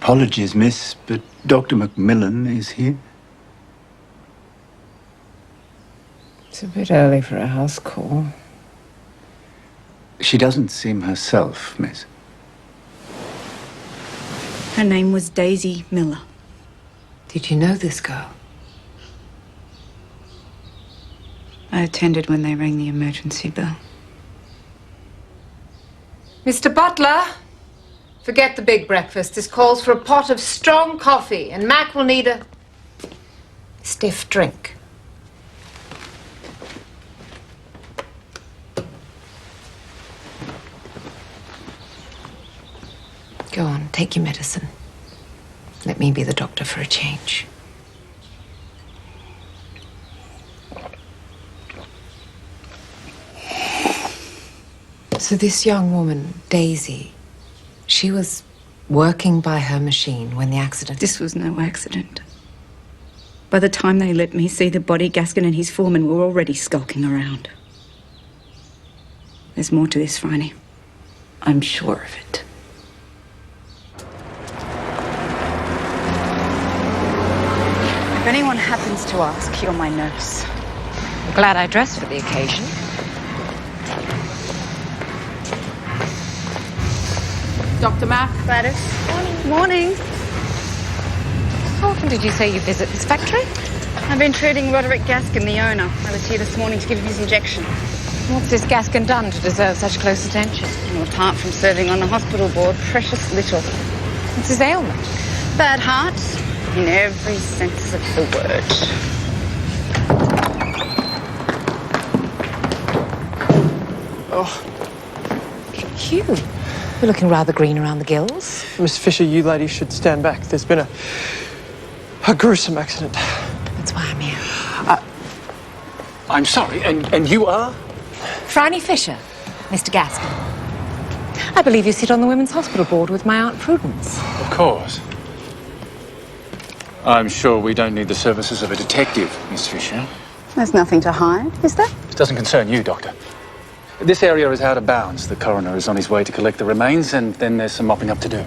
Apologies, miss, but Dr. MacMillan is here. It's a bit early for a house call. She doesn't seem herself, miss. Her name was Daisy Miller. Did you know this girl? I attended when they rang the emergency bell. Mr. Butler, forget the big breakfast. This calls for a pot of strong coffee, and Mac will need a stiff drink. Go on, take your medicine. Let me be the doctor for a change. So this young woman, Daisy, she was working by her machine when the accident... This was no accident. By the time they let me see the body, Gaskin and his foreman were already skulking around. There's more to this, Phryne. I'm sure of it. If anyone happens to ask, you're my nurse. I'm glad I dressed for the occasion. Dr. Mac. Gladys. Morning. How often did you say you visit this factory? I've been treating Roderick Gaskin, the owner. I was here this morning to give him his injection. What's this Gaskin done to deserve such close attention? Well, apart from serving on the hospital board, precious little. What's his ailment? Bad heart, in every sense of the word. Oh. Hugh, you're looking rather green around the gills. Miss Fisher, you ladies should stand back. There's been a gruesome accident. That's why I'm here. I'm sorry, and you are? Phryne Fisher, Mr. Gaskin. I believe you sit on the Women's Hospital Board with my Aunt Prudence. Of course. I'm sure we don't need the services of a detective, Miss Fisher. There's nothing to hide, is there? It doesn't concern you, Doctor. This area is out of bounds. The coroner is on his way to collect the remains, and then there's some mopping up to do.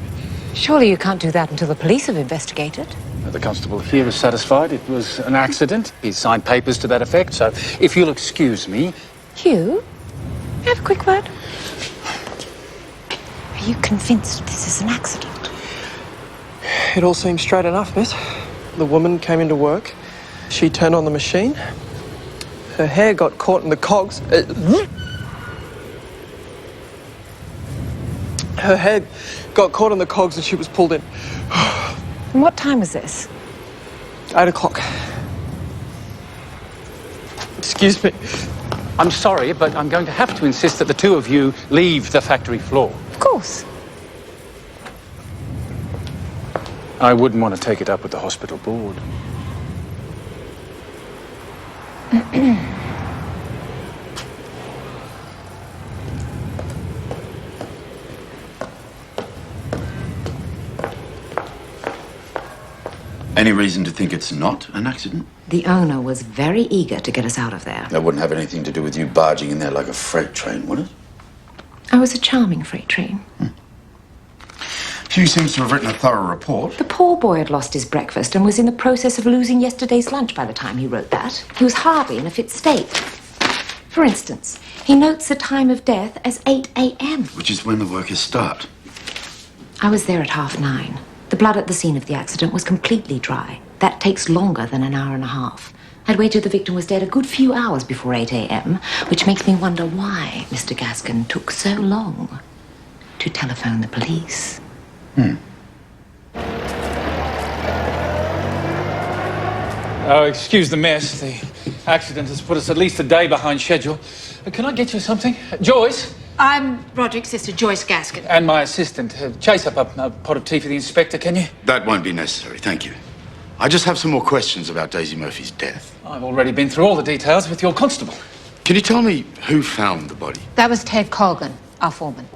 Surely you can't do that until the police have investigated. The constable here is satisfied it was an accident. He's signed papers to that effect, so if you'll excuse me... Hugh, may I have a quick word? Are you convinced this is an accident? It all seems straight enough, miss. The woman came into work. She turned on the machine. Her hair got caught in the cogs. Her head got caught in the cogs and she was pulled in. And what time was this? 8 o'clock. Excuse me. I'm sorry, but I'm going to have to insist that the two of you leave the factory floor. Of course. I wouldn't want to take it up with the hospital board. Any reason to think it's not an accident? The owner was very eager to get us out of there. That wouldn't have anything to do with you barging in there like a freight train, would it? I was a charming freight train. Hugh seems to have written a thorough report. The poor boy had lost his breakfast and was in the process of losing yesterday's lunch by the time he wrote that. He was hardly in a fit state. For instance, he notes the time of death as 8 a.m. Which is when the workers start. I was there at 9:30. The blood at the scene of the accident was completely dry. That takes longer than an hour and a half. I'd waited the victim was dead a good few hours before 8 a.m., which makes me wonder why Mr. Gaskin took so long to telephone the police. Oh, excuse the mess. The accident has put us at least a day behind schedule. Can I get you something? Joyce? I'm Roderick's sister, Joyce Gaskin. And my assistant. Chase up a pot of tea for the inspector, can you? That won't be necessary, thank you. I just have some more questions about Daisy Murphy's death. I've already been through all the details with your constable. Can you tell me who found the body? That was Ted Colgan, our foreman.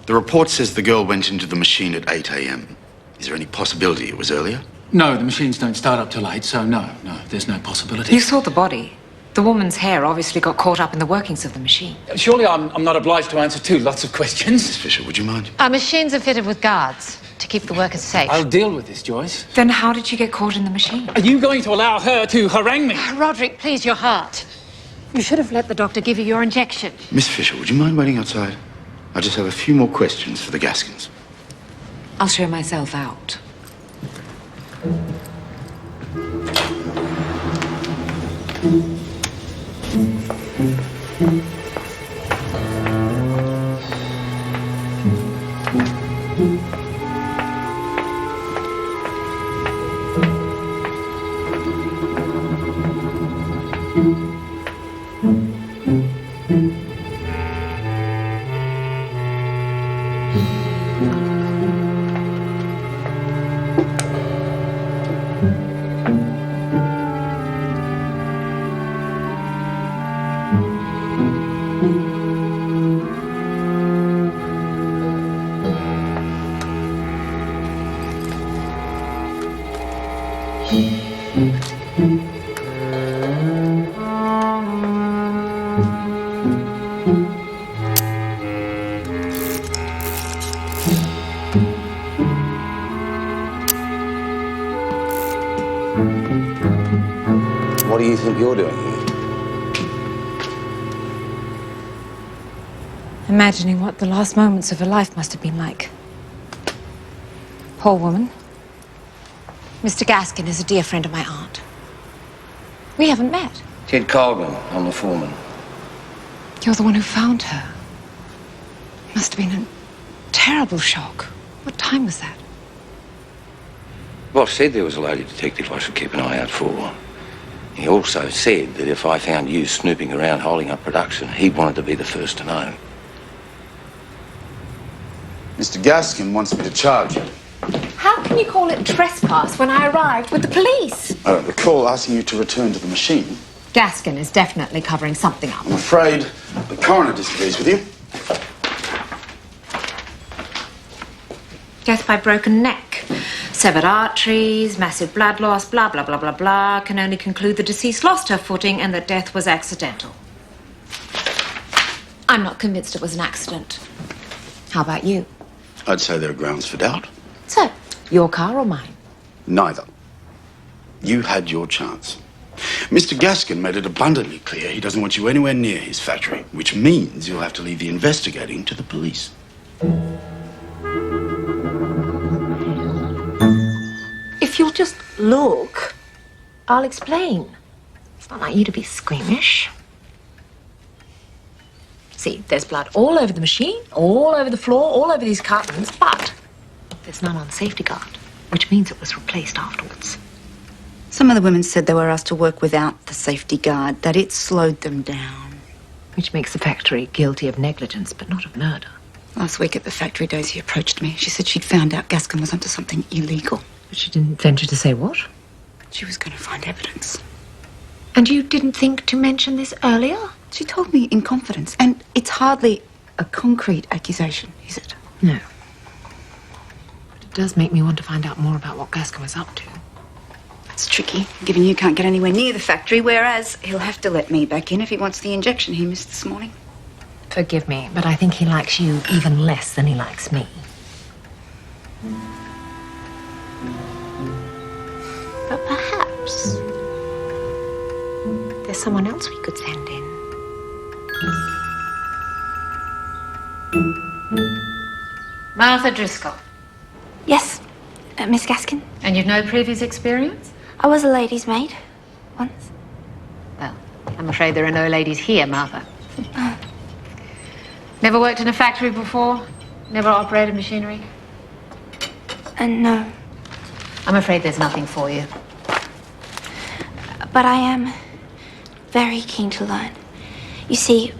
The report says the girl went into the machine at 8 a.m. Is there any possibility it was earlier? No, the machines don't start up till 8, so no, there's no possibility. You saw the body. The woman's hair obviously got caught up in the workings of the machine. Surely I'm not obliged to answer lots of questions. Miss Fisher, would you mind? Our machines are fitted with guards. to keep the workers safe. I'll deal with this, Joyce. Then how did she get caught in the machine? Are you going to allow her to harangue me? Roderick, please, your heart. You should have let the doctor give you your injection. Miss Fisher, would you mind waiting outside? I just have a few more questions for the Gaskins. I'll show myself out. What do you think you're doing here? Imagining what the last moments of her life must have been like. Poor woman. Mr. Gaskin is a dear friend of my aunt. We haven't met. Ted Colgan, I'm the foreman. You're the one who found her. Must have been a terrible shock. What time was that? Boss said there was a lady detective I should keep an eye out for. He also said that if I found you snooping around holding up production, he wanted to be the first to know. Mr. Gaskin wants me to charge you. How can you call it trespass when I arrived with the police? I don't recall asking you to return to the machine. Gaskin is definitely covering something up. I'm afraid the coroner disagrees with you. Death by broken neck, severed arteries, massive blood loss, blah, blah, blah, blah, blah. Can only conclude the deceased lost her footing and that death was accidental. I'm not convinced it was an accident. How about you? I'd say there are grounds for doubt. So, your car or mine? Neither. You had your chance. Mr. Gaskin made it abundantly clear he doesn't want you anywhere near his factory, which means you'll have to leave the investigating to the police. If you'll just look, I'll explain. It's not like you to be squeamish. See, there's blood all over the machine, all over the floor, all over these cartons, but there's none on the safety guard, which means it was replaced afterwards. Some of the women said they were asked to work without the safety guard, that it slowed them down. Which makes the factory guilty of negligence, but not of murder. Last week at the factory, Daisy approached me. She said she'd found out Gaskin was onto something illegal. But she didn't venture to say what? She was going to find evidence. And you didn't think to mention this earlier? She told me in confidence, and it's hardly a concrete accusation, is it? No. But it does make me want to find out more about what Gaskin was up to. It's tricky, given you can't get anywhere near the factory, whereas he'll have to let me back in if he wants the injection he missed this morning. Forgive me, but I think he likes you even less than he likes me. But perhaps there's someone else we could send in. Martha Driscoll. Yes, Miss Gaskin. And you've no previous experience? I was a lady's maid once. Well, I'm afraid there are no ladies here, Martha. Never worked in a factory before? Never operated machinery? No, I'm afraid there's nothing for you. but I am very keen to learn. You see,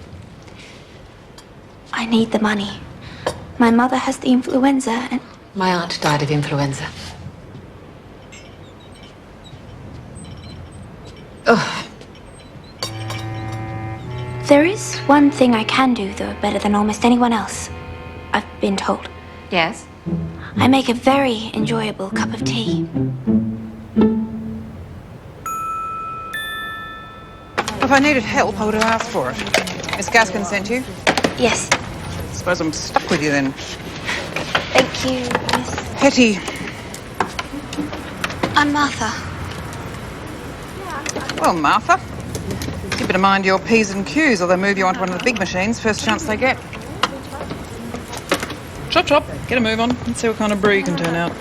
I need the money. My mother has the influenza and... My aunt died of influenza. Ugh. There is one thing I can do, though, better than almost anyone else, I've been told. Yes? I make a very enjoyable cup of tea. If I needed help, I would have asked for it. Miss Gaskin sent you? Yes. Suppose I'm stuck with you then. Thank you, Miss Hetty. I'm Martha. Well, Martha, you better mind your P's and Q's or they'll move you onto one of the big machines first chance they get. Chop, chop. Get a move on. Let's see what kind of brew you can turn out.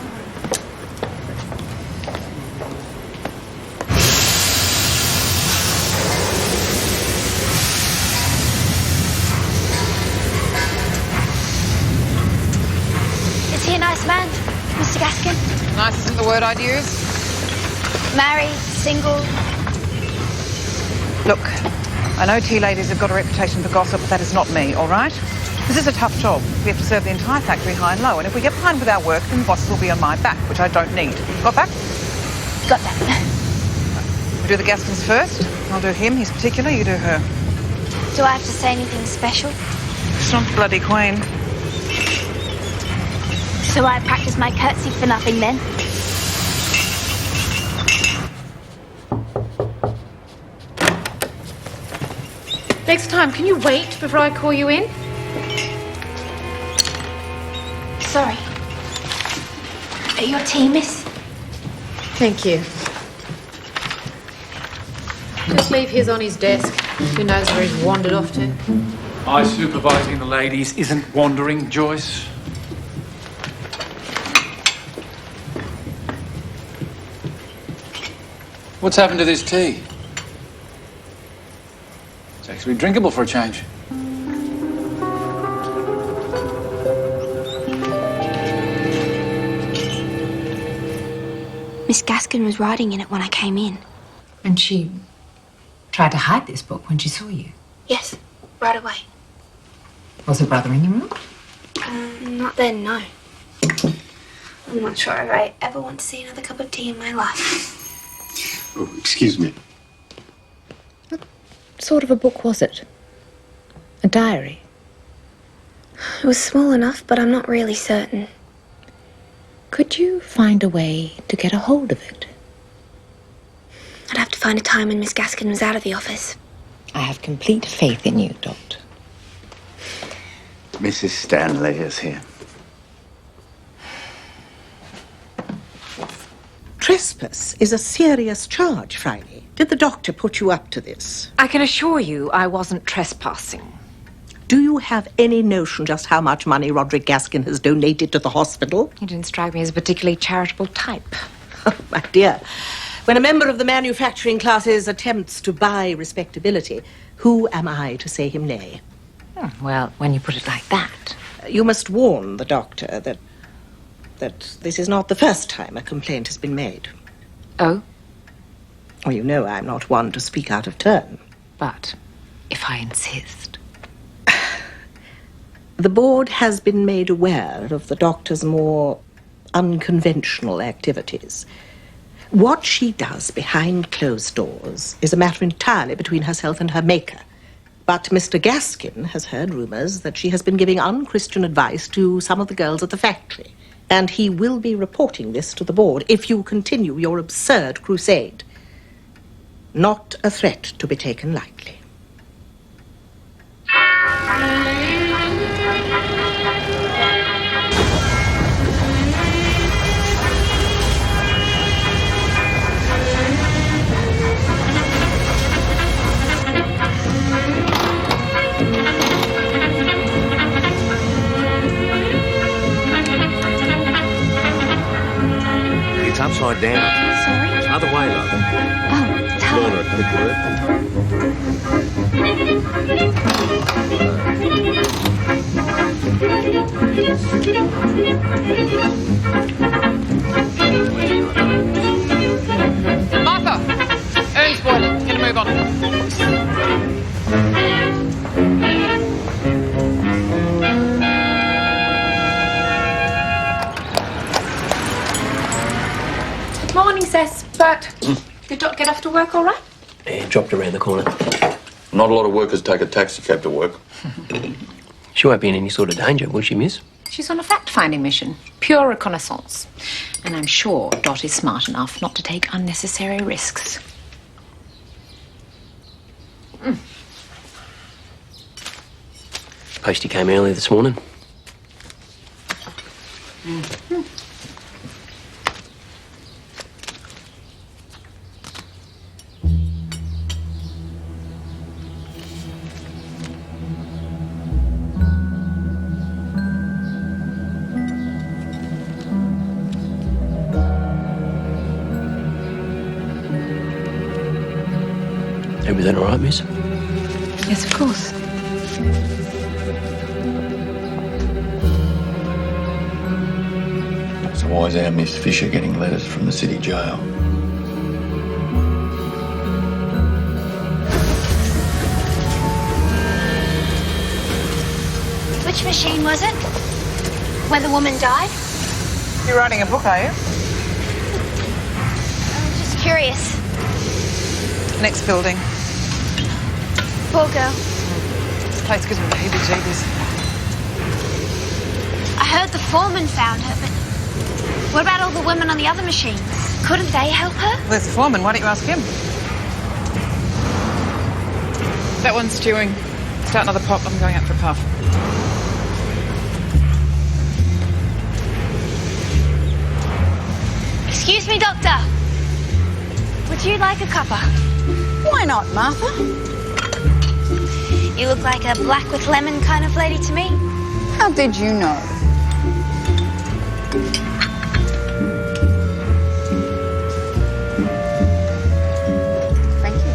Is he a nice man, Mr. Gaskin? Nice isn't the word I'd use. Married, single? Look, I know tea ladies have got a reputation for gossip, but that is not me, all right? This is a tough job. We have to serve the entire factory high and low, and if we get behind with our work, then the bosses will be on my back, which I don't need. Got that? Got that. We do the Gaskins first. I'll do him. He's particular. You do her. Do I have to say anything special? She's not the bloody queen. So I practice my curtsy for nothing then? Next time, can you wait before I call you in? Sorry. Your tea, miss? Thank you. Just leave his on his desk. Who knows where he's wandered off to? I supervising the ladies isn't wandering, Joyce. What's happened to this tea? It's actually drinkable for a change. Miss Gaskin was writing in it when I came in. And she tried to hide this book when she saw you. Yes, right away. Was her brother in the room? Not then, no. I'm not sure if I ever want to see another cup of tea in my life. Oh, excuse me. What sort of a book was it? A diary? It was small enough, but I'm not really certain. Could you find a way to get a hold of it? I'd have to find a time when Miss Gaskin was out of the office. I have complete faith in you, Dot. Mrs. Stanley is here. Trespass is a serious charge, Phryne. Did the doctor put you up to this? I can assure you I wasn't trespassing. Do you have any notion just how much money Roderick Gaskin has donated to the hospital? He didn't strike me as a particularly charitable type. Oh, my dear. When a member of the manufacturing classes attempts to buy respectability, who am I to say him nay? Well, when you put it like that. You must warn the doctor that this is not the first time a complaint has been made. Oh? Well, you know I'm not one to speak out of turn. But if I insist. The board has been made aware of the doctor's more unconventional activities. What she does behind closed doors is a matter entirely between herself and her maker. But Mr. Gaskin has heard rumours that she has been giving unchristian advice to some of the girls at the factory. And he will be reporting this to the board if you continue your absurd crusade. Not a threat to be taken lightly. It's upside down. Sorry? Other way, love. Oh, tell Lorna, her. a quick word. Martha! Ern's boiling. Get a move on. Morning, Cess. But did Dot get off to work all right? Yeah, dropped around the corner. Not a lot of workers take a taxi cab to work. She won't be in any sort of danger, will she, miss? She's on a fact-finding mission. Pure reconnaissance. And I'm sure Dot is smart enough not to take unnecessary risks. Postie came early this morning. Everything all right, miss? Yes, of course. So why is our Miss Fisher getting letters from the city jail? Which machine was it? Where the woman died? You're writing a book, are you? I'm just curious. Next building. Poor girl. This place gives me the heebie-jeebies. I heard the foreman found her, but what about all the women on the other machines? Couldn't they help her? There's the foreman. Why don't you ask him? That one's stewing. Start another pot. I'm going out for a puff. Excuse me, Doctor. Would you like a cuppa? Why not, Martha? You look like a black with lemon kind of lady to me. How did you know? Thank you.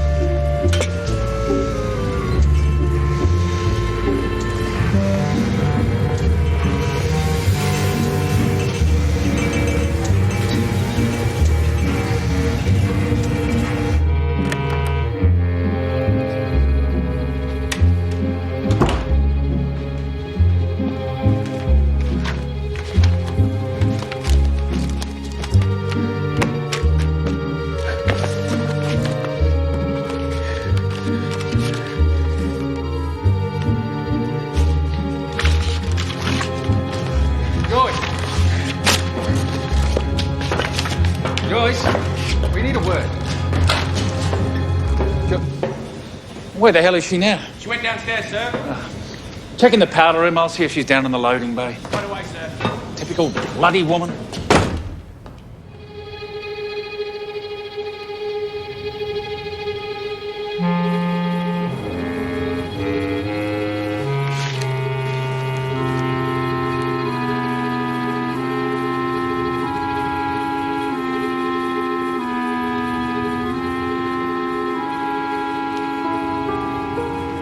Joyce, we need a word. Where the hell is she now? She went downstairs, sir. Check in the powder room. I'll see if she's down in the loading bay. Right away, sir. Typical bloody woman.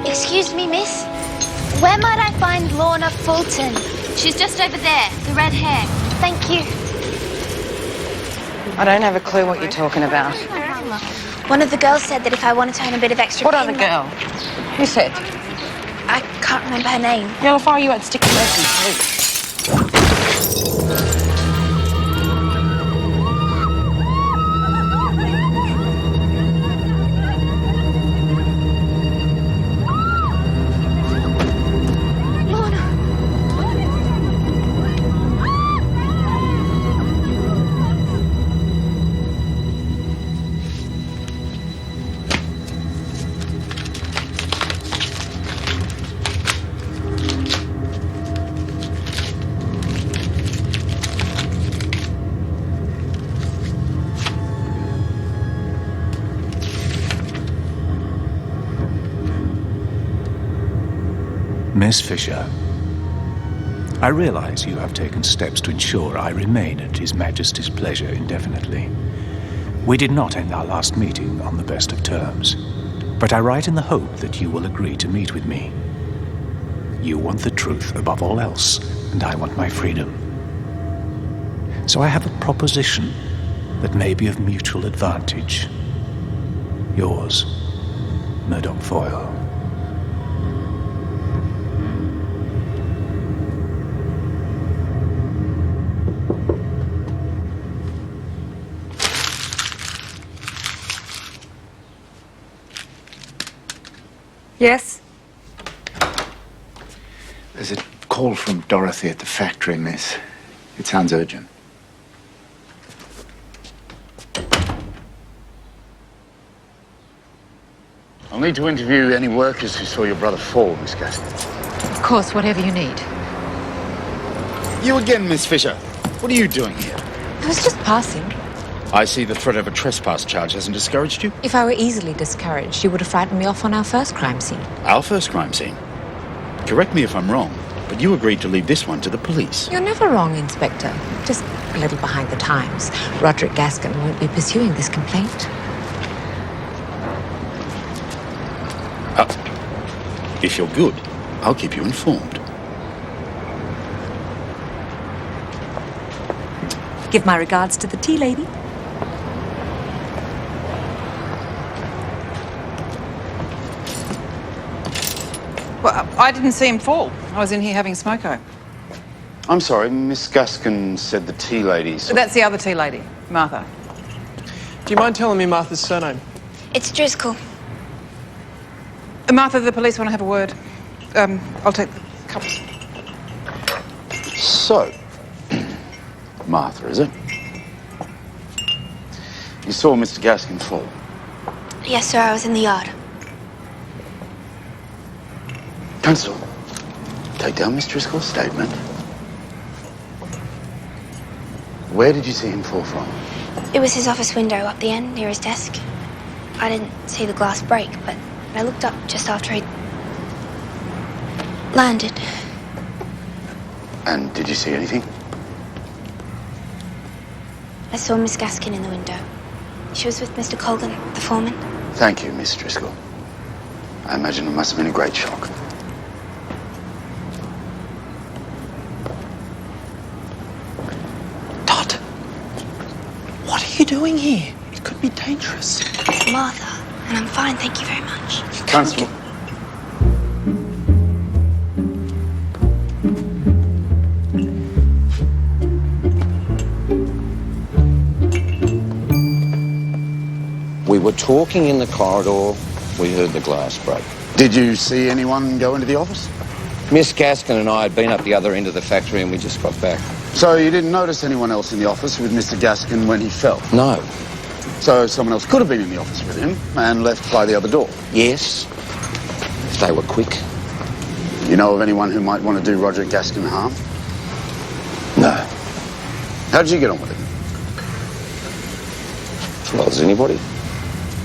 Excuse me, miss. Where might I find Lorna Fulton? She's just over there, the red hair. Thank you. I don't have a clue what you're talking about. One of the girls said that if I wanted to earn a bit of extra What other girl? Who said? I can't remember her name. Yeah, if I were you, I'd stick to lessons, too. Miss Fisher, I realize you have taken steps to ensure I remain at His Majesty's pleasure indefinitely. We did not end our last meeting on the best of terms, but I write in the hope that you will agree to meet with me. You want the truth above all else, and I want my freedom. So I have a proposition that may be of mutual advantage. Yours, Murdoch Foyle. Yes? There's a call from Dorothy at the factory, miss. It sounds urgent. I'll need to interview any workers who saw your brother fall, Miss Gaston. Of course, whatever you need. You again, Miss Fisher. What are you doing here? I was just passing. I see the threat of a trespass charge hasn't discouraged you. If I were easily discouraged, you would have frightened me off on our first crime scene. Our first crime scene? Correct me if I'm wrong, but you agreed to leave this one to the police. You're never wrong, Inspector. Just a little behind the times. Roderick Gaskin won't be pursuing this complaint. If you're good, I'll keep you informed. Give my regards to the tea lady. Well, I didn't see him fall. I was in here having smoko. I'm sorry, Miss Gaskin said the tea lady. But that's the other tea lady, Martha. Do you mind telling me Martha's surname? It's Driscoll. Martha, the police want to have a word. I'll take the cups. So, Martha, is it? You saw Mr. Gaskin fall? Yes, sir, I was in the yard. Constable, take down Miss Driscoll's statement. Where did you see him fall from? It was his office window up the end near his desk. I didn't see the glass break, but I looked up just after he landed. And did you see anything? I saw Miss Gaskin in the window. She was with Mr. Colgan, the foreman. Thank you, Miss Driscoll. I imagine it must have been a great shock. Dot! What are you doing here? It could be dangerous. It's Martha, and I'm fine, thank you very much. Constable. We were talking in the corridor. We heard the glass break. Did you see anyone go into the office? Miss Gaskin and I had been up the other end of the factory and we just got back. So you didn't notice anyone else in the office with Mr. Gaskin when he fell? No. So someone else could have been in the office with him and left by the other door? Yes. If they were quick. You know of anyone who might want to do Roger Gaskin harm? No. How did you get on with him? As well as anybody.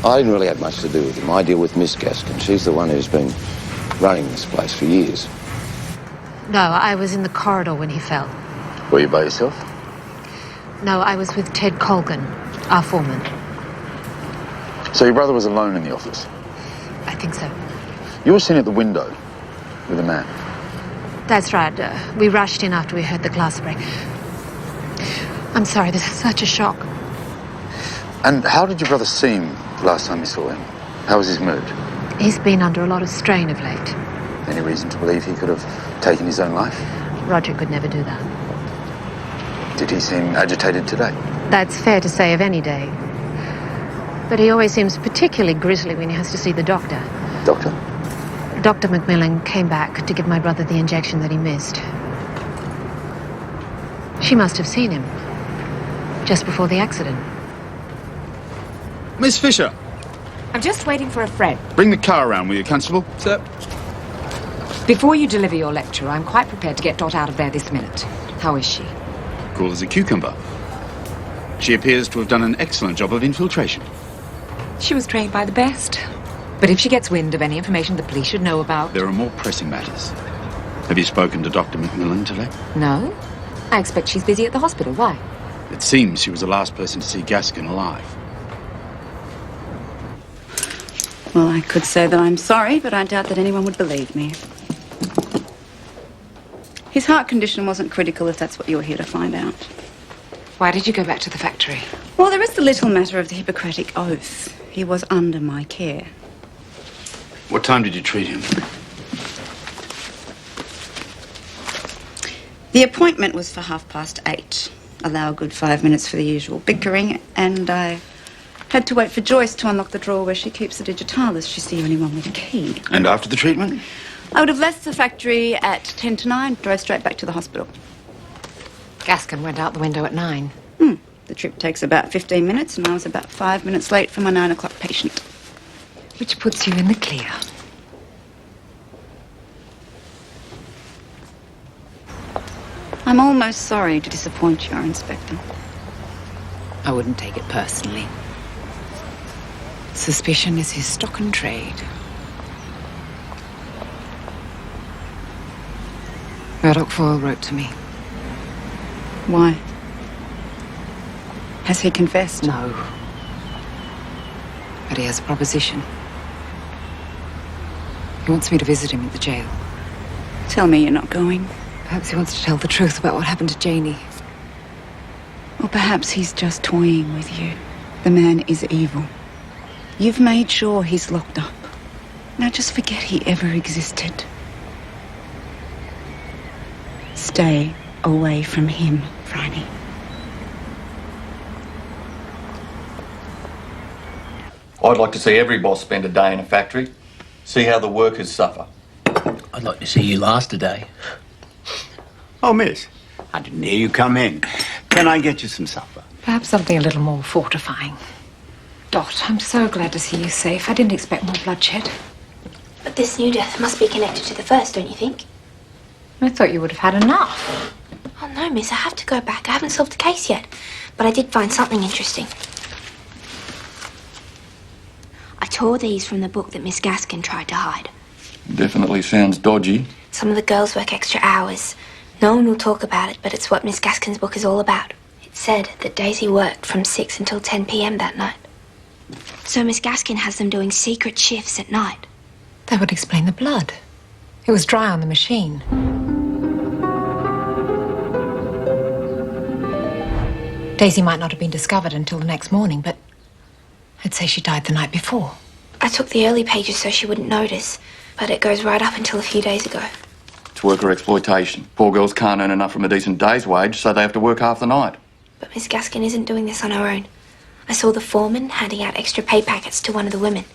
I didn't really have much to do with him. I deal with Miss Gaskin. She's the one who's been running this place for years. No, I was in the corridor when he fell. Were you by yourself? No, I was with Ted Colgan, our foreman. So your brother was alone in the office? I think so. You were seen at the window with a man? That's right. We rushed in after we heard the glass break. I'm sorry, this is such a shock. And how did your brother seem last time you saw him? How was his mood? He's been under a lot of strain of late. Any reason to believe he could have taken his own life? Roger could never do that. Did he seem agitated today? That's fair to say of any day. But he always seems particularly grisly when he has to see the doctor. Doctor? Dr. MacMillan came back to give my brother the injection that he missed. She must have seen him just before the accident. Miss Fisher, I'm just waiting for a friend. bring the car around, will you, Constable? Sir? Before you deliver your lecture, I'm quite prepared to get Dot out of there this minute. How is she? Cool as a cucumber. She appears to have done an excellent job of infiltration. She was trained by the best. But if she gets wind of any information the police should know about... There are more pressing matters. Have you spoken to Dr. MacMillan today? No. I expect she's busy at the hospital. Why? It seems she was the last person to see Gaskin alive. Well, I could say that I'm sorry, but I doubt that anyone would believe me. His heart condition wasn't critical, if that's what you're here to find out. Why did you go back to the factory? Well, there is the little matter of the Hippocratic Oath. He was under my care. What time did you treat him? The appointment was for 8:30. Allow a good 5 minutes for the usual bickering, and I had to wait for Joyce to unlock the drawer where she keeps the digitalis. She's the only one with a key. And after the treatment? I would have left the factory at 10 to 9, drove straight back to the hospital. Gaskin went out the window at 9. The trip takes about 15 minutes, and I was about 5 minutes late for my 9 o'clock patient. Which puts you in the clear. I'm almost sorry to disappoint you, Inspector. I wouldn't take it personally. Suspicion is his stock and trade. Murdoch Foyle wrote to me. Why? Has he confessed? No. But he has a proposition. He wants me to visit him at the jail. Tell me you're not going. Perhaps he wants to tell the truth about what happened to Janie. Or perhaps he's just toying with you. The man is evil. You've made sure he's locked up. Now just forget he ever existed. Stay away from him, Phryne. I'd like to see every boss spend a day in a factory. See how the workers suffer. I'd like to see you last a day. Oh, miss, I didn't hear you come in. Can I get you some supper? Perhaps something a little more fortifying. Dot, I'm so glad to see you safe. I didn't expect more bloodshed. But this new death must be connected to the first, don't you think? I thought you would have had enough. Oh, no, miss, I have to go back. I haven't solved the case yet. But I did find something interesting. I tore these from the book that Miss Gaskin tried to hide. Definitely sounds dodgy. Some of the girls work extra hours. No one will talk about it, but it's what Miss Gaskin's book is all about. It said that Daisy worked from 6 until 10 p.m. that night. So Miss Gaskin has them doing secret shifts at night. That would explain the blood. It was dry on the machine. Daisy might not have been discovered until the next morning, but I'd say she died the night before. I took the early pages so she wouldn't notice, but it goes right up until a few days ago. It's worker exploitation. Poor girls can't earn enough from a decent day's wage, so they have to work half the night. But Miss Gaskin isn't doing this on her own. I saw the foreman handing out extra pay packets to one of the women.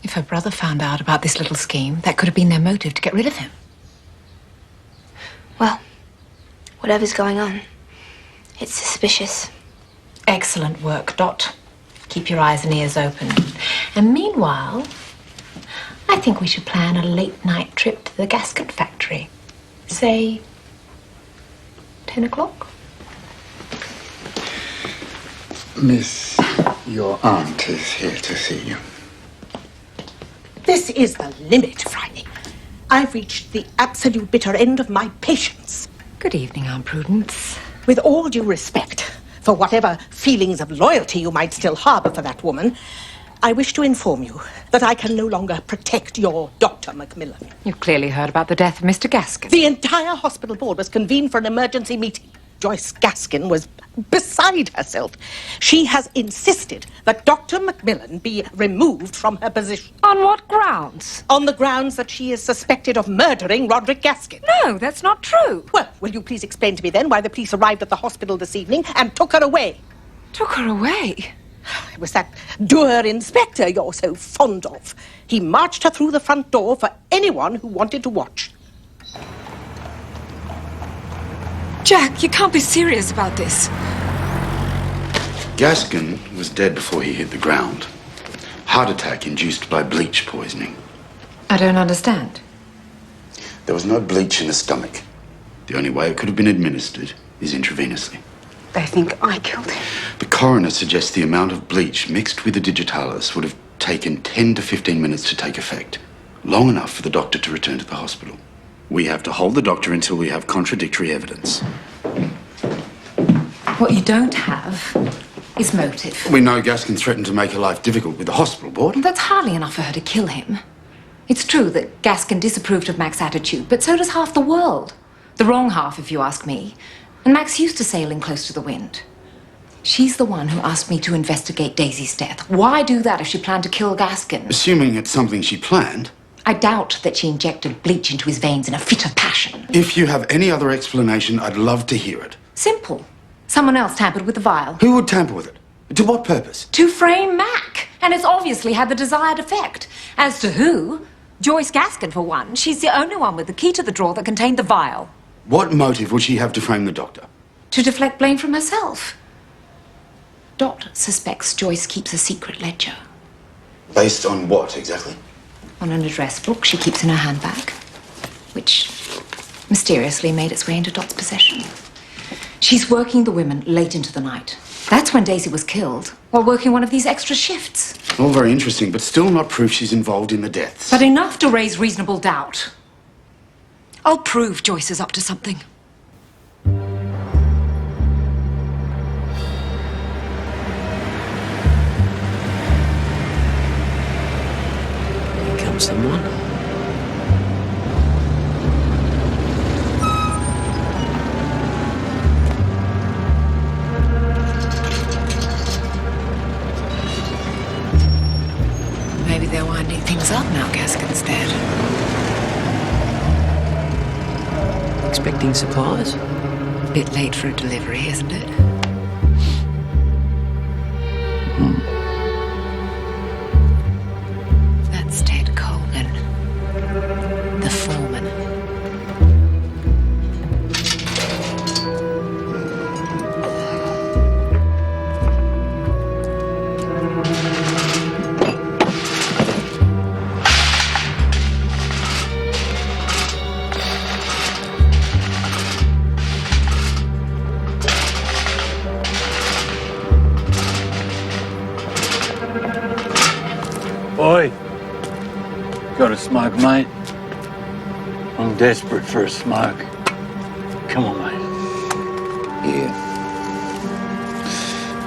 If her brother found out about this little scheme, that could have been their motive to get rid of him. Well, whatever's going on, it's suspicious. Excellent work, Dot. Keep your eyes and ears open. And meanwhile, I think we should plan a late-night trip to the Gaskin factory. Say, 10 o'clock? Miss, your aunt is here to see you. This is the limit, Phryne. I've reached the absolute bitter end of my patience. Good evening, Aunt Prudence. With all due respect for whatever feelings of loyalty you might still harbour for that woman, I wish to inform you that I can no longer protect your Dr. MacMillan. You've clearly heard about the death of Mr. Gaskin. The entire hospital board was convened for an emergency meeting. Joyce Gaskin was beside herself. She has insisted that Dr. MacMillan be removed from her position. On what grounds? On the grounds that she is suspected of murdering Roderick Gaskin. No, that's not true. Well, will you please explain to me then why the police arrived at the hospital this evening and took her away? Took her away? It was that dour inspector you're so fond of. He marched her through the front door for anyone who wanted to watch. Jack, you can't be serious about this. Gaskin was dead before he hit the ground. Heart attack induced by bleach poisoning. I don't understand. There was no bleach in the stomach. The only way it could have been administered is intravenously. They think I killed him. The coroner suggests the amount of bleach mixed with the digitalis would have taken 10 to 15 minutes to take effect. Long enough for the doctor to return to the hospital. We have to hold the doctor until we have contradictory evidence. What you don't have is motive. We know Gaskin threatened to make her life difficult with the hospital board. That's hardly enough for her to kill him. It's true that Gaskin disapproved of Mac's attitude, but so does half the world. The wrong half, if you ask me. And Mac's used to sailing close to the wind. She's the one who asked me to investigate Daisy's death. Why do that if she planned to kill Gaskin? Assuming it's something she planned. I doubt that she injected bleach into his veins in a fit of passion. If you have any other explanation, I'd love to hear it. Simple. Someone else tampered with the vial. Who would tamper with it? To what purpose? To frame Mac. And it's obviously had the desired effect. As to who, Joyce Gaskin, for one. She's the only one with the key to the drawer that contained the vial. What motive would she have to frame the doctor? To deflect blame from herself. Dot suspects Joyce keeps a secret ledger. Based on what, exactly? On an address book she keeps in her handbag, which mysteriously made its way into Dot's possession. She's working the women late into the night. That's when Daisy was killed, while working one of these extra shifts. All very interesting, but still not proof she's involved in the deaths. But enough to raise reasonable doubt. I'll prove Joyce is up to something. Here comes someone. maybe they're winding things up now Gaskin's dead. Expecting supplies? Bit late for a delivery, isn't it? That's Ted Coleman, the foreman. Boy, got a smoke, mate? I'm desperate for a smoke. Come on, mate. Yeah.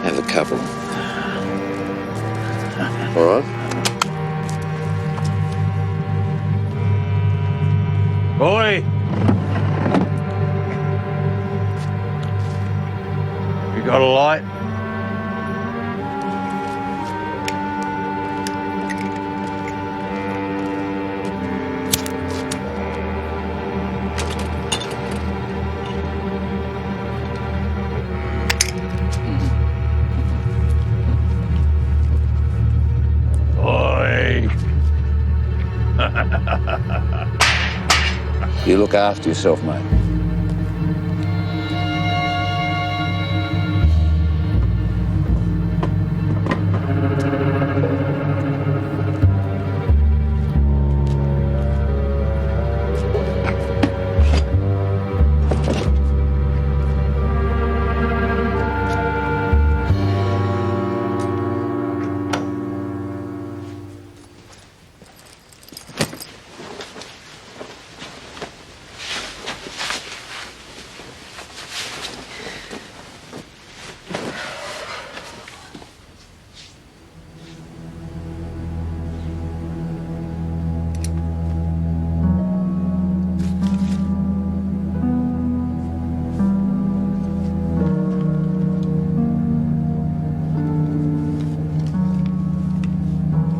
Have a couple. All right? Boy! You got a light? You look after yourself, mate.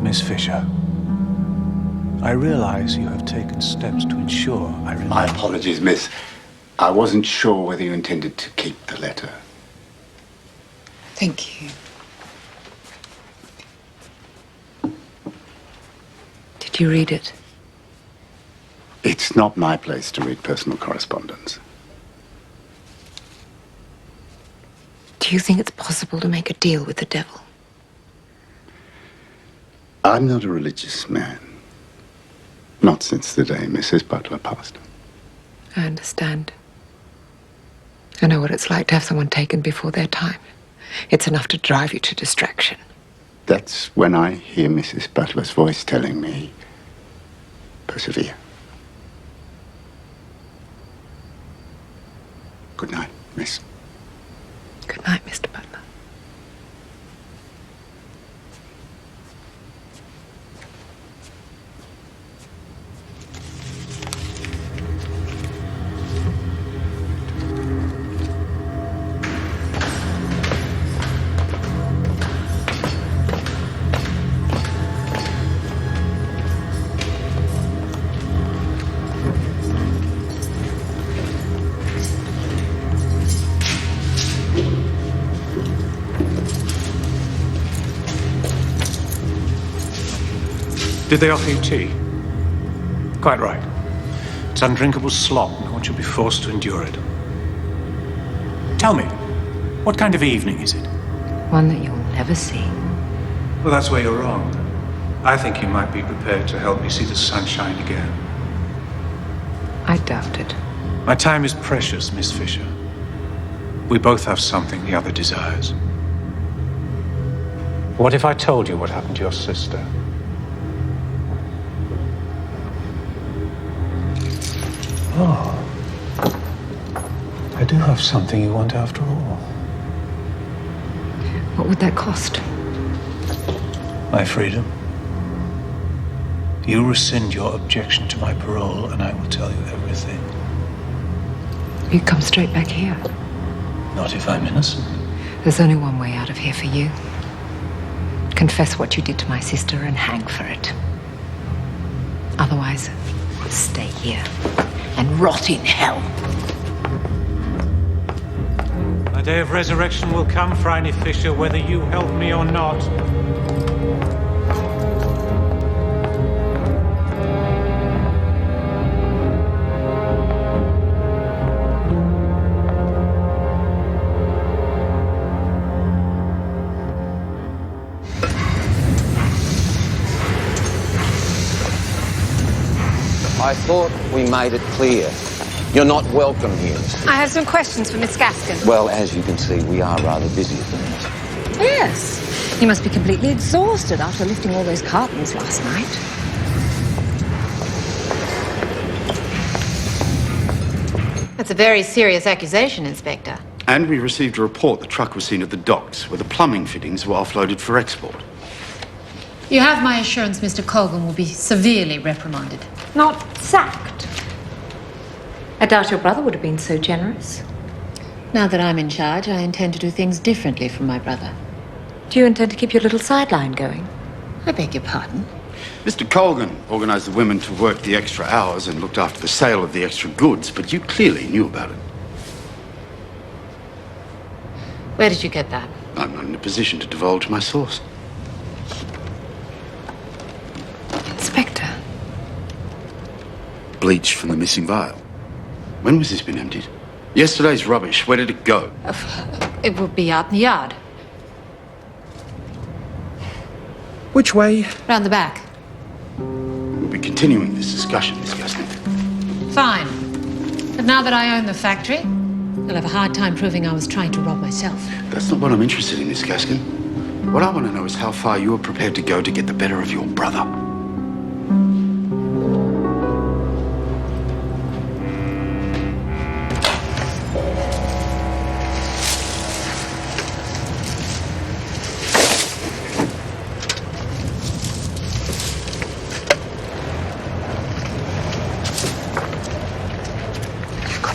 Miss Fisher, I realize you have taken steps to ensure I remain... My apologies, miss. I wasn't sure whether you intended to keep the letter. Thank you. Did you read it? It's not my place to read personal correspondence. Do you think it's possible to make a deal with the devil? I'm not a religious man. Not since the day Mrs. Butler passed. I understand. I know what it's like to have someone taken before their time. It's enough to drive you to distraction. That's when I hear Mrs. Butler's voice telling me, persevere. Good night, miss. Good night, Mr. Butler. Did they offer you tea? Quite right. It's undrinkable slop, and one should be forced to endure it. Tell me, what kind of evening is it? One that you'll never see. Well, that's where you're wrong. I think you might be prepared to help me see the sunshine again. I doubt it. My time is precious, Miss Fisher. We both have something the other desires. What if I told you what happened to your sister? Oh. I do have something you want after all. What would that cost? My freedom. You rescind your objection to my parole, and I will tell you everything. You come straight back here. Not if I'm innocent. There's only one way out of here for you. Confess what you did to my sister and hang for it. Otherwise, stay here and rot in hell. The day of resurrection will come, Phryne Fisher, whether you help me or not. I thought we made it clear. You're not welcome here. I have some questions for Miss Gaskin. Well, as you can see, we are rather busy at the minute. Yes. You must be completely exhausted after lifting all those cartons last night. That's a very serious accusation, Inspector. And we received a report the truck was seen at the docks, where the plumbing fittings were offloaded for export. You have my assurance Mr. Colgan will be severely reprimanded. Not sacked. I doubt your brother would have been so generous. Now that I'm in charge, I intend to do things differently from my brother. Do you intend to keep your little sideline going? I beg your pardon? Mr. Colgan organised the women to work the extra hours and looked after the sale of the extra goods, but you clearly knew about it. Where did you get that? I'm not in a position to divulge my source. Inspector. Bleach from the missing vial. When was this been emptied? Yesterday's rubbish. Where did it go? It would be out in the yard. Which way? Round the back. We'll be continuing this discussion, Miss Gaskin. Fine. But now that I own the factory, I'll have a hard time proving I was trying to rob myself. That's not what I'm interested in, Miss Gaskin. What I want to know is how far you are prepared to go to get the better of your brother.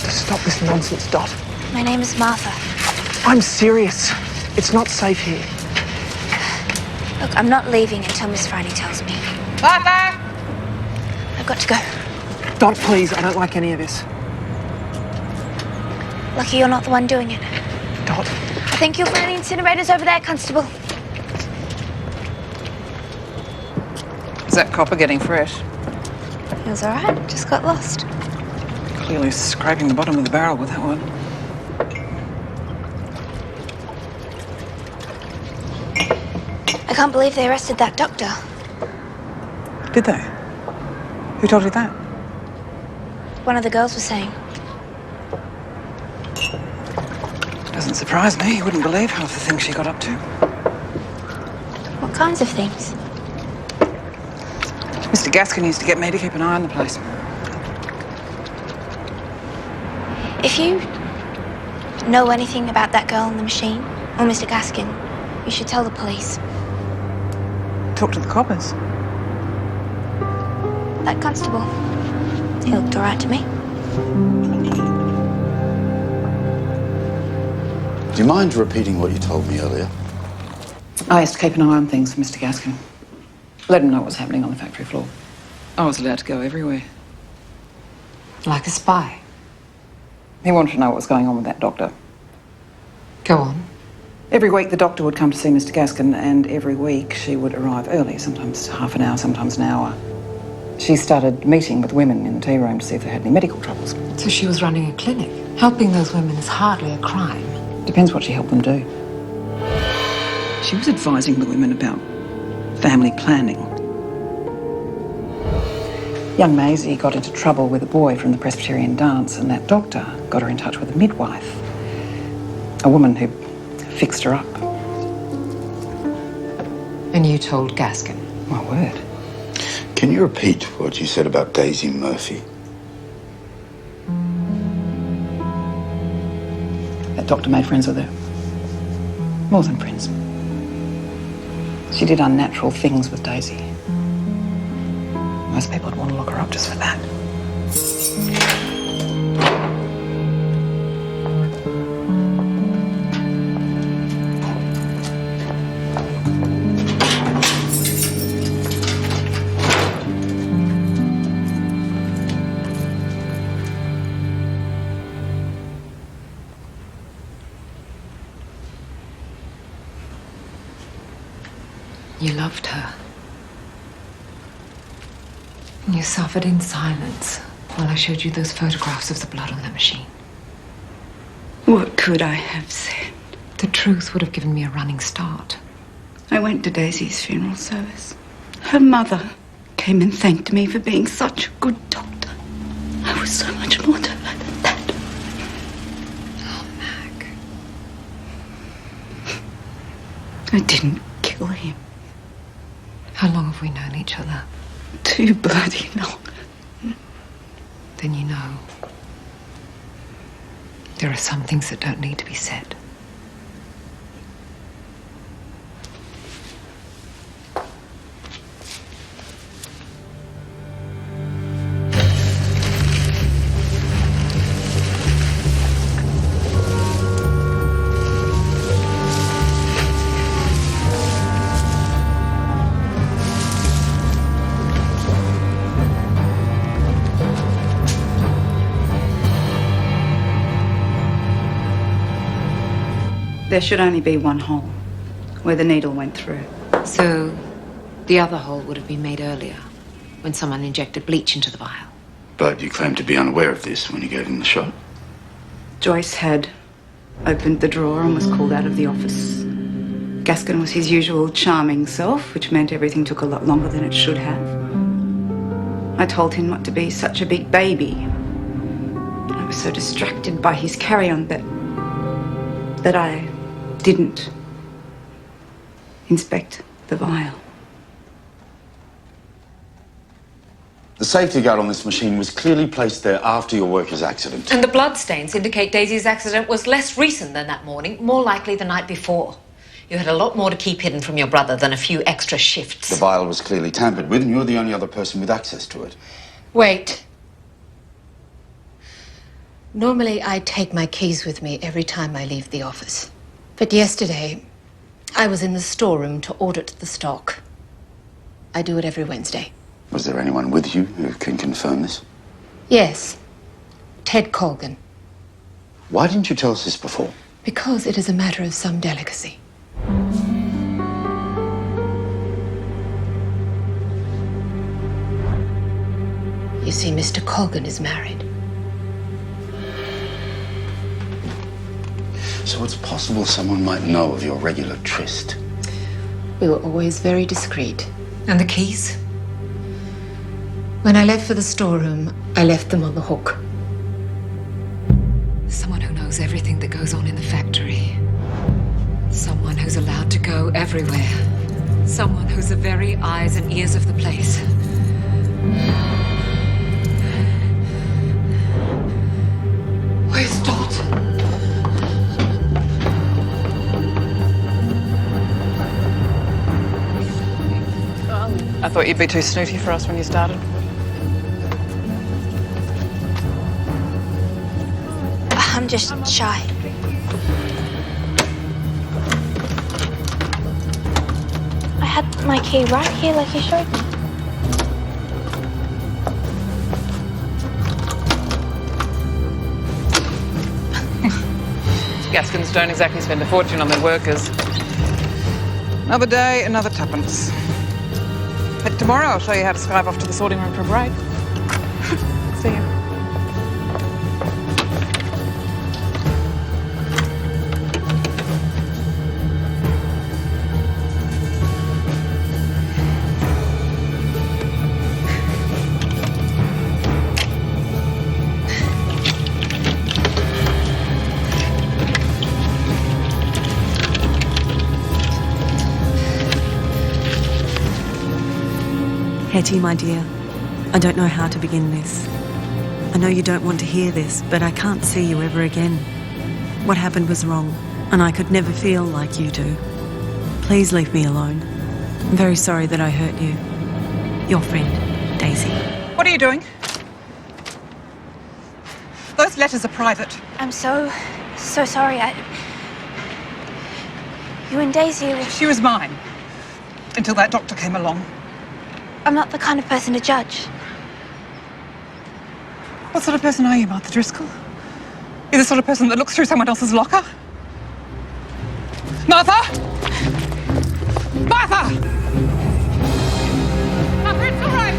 Stop this nonsense, Dot. My name is Martha. I'm serious. It's not safe here. Look, I'm not leaving until Miss Phryne tells me. Martha! I've got to go. Dot, please. I don't like any of this. Lucky you're not the one doing it. Dot. I think you'll find the incinerators over there, Constable. Is that copper getting fresh? Feels all right. Just got lost. Clearly scraping the bottom of the barrel with that one. I can't believe they arrested that doctor. Did they? Who told you that? One of the girls was saying. Doesn't surprise me. You wouldn't believe half the things she got up to. What kinds of things? Mr. Gaskin used to get me to keep an eye on the place. If you know anything about that girl in the machine, or Mr. Gaskin, you should tell the police. Talk to the coppers. That constable, he looked all right to me. Do you mind repeating what you told me earlier? I used to keep an eye on things for Mr. Gaskin. Let him know what was happening on the factory floor. I was allowed to go everywhere. Like a spy. He wanted to know what was going on with that doctor. Go on. Every week the doctor would come to see Mr. Gaskin, and every week she would arrive early, sometimes half an hour, sometimes an hour. She started meeting with women in the tea room to see if they had any medical troubles. So she was running a clinic. Helping those women is hardly a crime. Depends what she helped them do. She was advising the women about family planning. Young Maisie got into trouble with a boy from the Presbyterian dance, and that doctor got her in touch with a midwife, a woman who fixed her up. And you told Gaskin? My word. Can you repeat what you said about Daisy Murphy? That doctor made friends with her. More than friends. She did unnatural things with Daisy. Most people would want to lock her up just for that. And you suffered in silence while I showed you those photographs of the blood on that machine. What could I have said? The truth would have given me a running start. I went to Daisy's funeral service. Her mother came and thanked me for being such a good doctor. I was so much more to her than that. Oh, Mac. I didn't kill him. How long have we known each other? Too bloody long. Then you know. There are some things that don't need to be said. There should only be one hole, where the needle went through. So, the other hole would have been made earlier, when someone injected bleach into the vial. But you claim to be unaware of this when you gave him the shot. Joyce had opened the drawer and was called out of the office. Gaskin was his usual charming self, which meant everything took a lot longer than it should have. I told him not to be such a big baby. I was so distracted by his carry-on that I didn't inspect the vial. The safety guard on this machine was clearly placed there after your worker's accident. And the bloodstains indicate Daisy's accident was less recent than that morning, more likely the night before. You had a lot more to keep hidden from your brother than a few extra shifts. The vial was clearly tampered with, and you're the only other person with access to it. Wait. Normally, I take my keys with me every time I leave the office. But yesterday, I was in the storeroom to audit the stock. I do it every Wednesday. Was there anyone with you who can confirm this? Yes. Ted Colgan. Why didn't you tell us this before? Because it is a matter of some delicacy. You see, Mr. Colgan is married. So it's possible someone might know of your regular tryst. We were always very discreet. And the keys? When I left for the storeroom, I left them on the hook. Someone who knows everything that goes on in the factory. Someone who's allowed to go everywhere. Someone who's the very eyes and ears of the place. Where's Dot? I thought you'd be too snooty for us when you started. I'm just shy. I had my key right here like you showed me. Gaskins don't exactly spend a fortune on their workers. Another day, another tuppence. But tomorrow I'll show you how to skive off to the sorting room for a break. See you. Hetty, my dear, I don't know how to begin this. I know you don't want to hear this, but I can't see you ever again. What happened was wrong, and I could never feel like you do. Please leave me alone. I'm very sorry that I hurt you. Your friend, Daisy. What are you doing? Those letters are private. I'm so sorry. You and Daisy were... She was mine. Until that doctor came along. I'm not the kind of person to judge. What sort of person are you, Martha Driscoll? You're the sort of person that looks through someone else's locker? Martha! Martha! Martha, it's all right!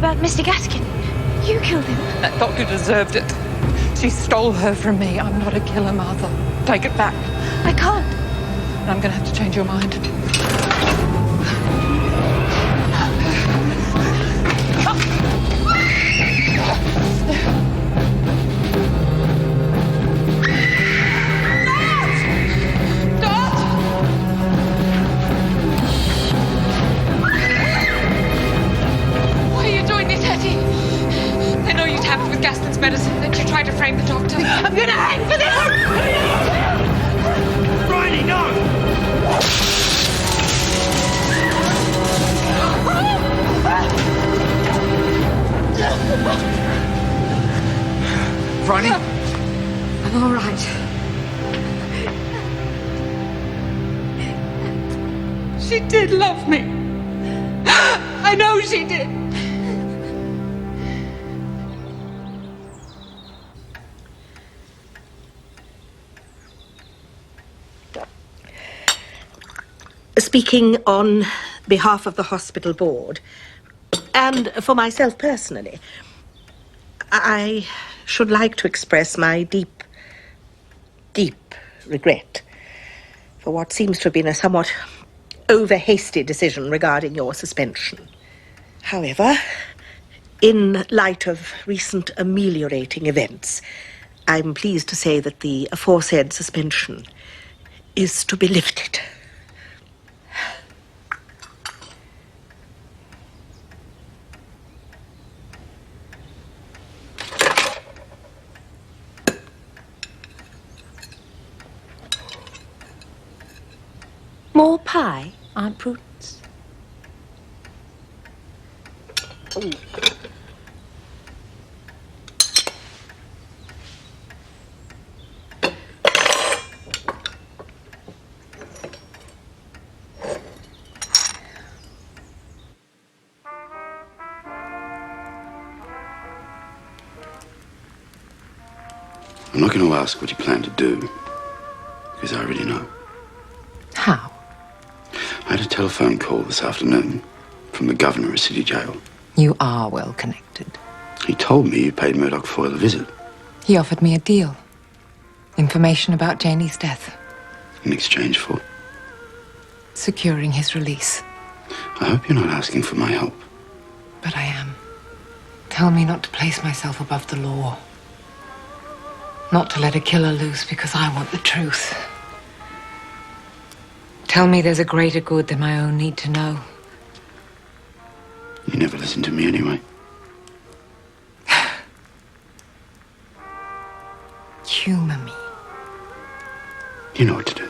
about Mr. Gaskin? You killed him. That doctor deserved it. She stole her from me. I'm not a killer, Martha. Take it back. I can't. I'm going to have to change your mind. Gaston's medicine, then you tried to frame the doctor. I'm gonna hang for this! Phryne, no! Phryne? I'm all right. She did love me. I know she did. Speaking on behalf of the hospital board, and for myself personally, I should like to express my deep, deep regret for what seems to have been a somewhat over-hasty decision regarding your suspension. However, in light of recent ameliorating events, I'm pleased to say that the aforesaid suspension is to be lifted. More pie, Aunt Prudence? I'm not going to ask what you plan to do, because I already know. How? I had a telephone call this afternoon from the governor of City Jail. You are well connected. He told me you paid Murdoch Foyle a visit. He offered me a deal. Information about Janie's death. In exchange for? Securing his release. I hope you're not asking for my help. But I am. Tell me not to place myself above the law. Not to let a killer loose because I want the truth. Tell me there's a greater good than my own need to know. You never listen to me anyway. Humor me. You know what to do.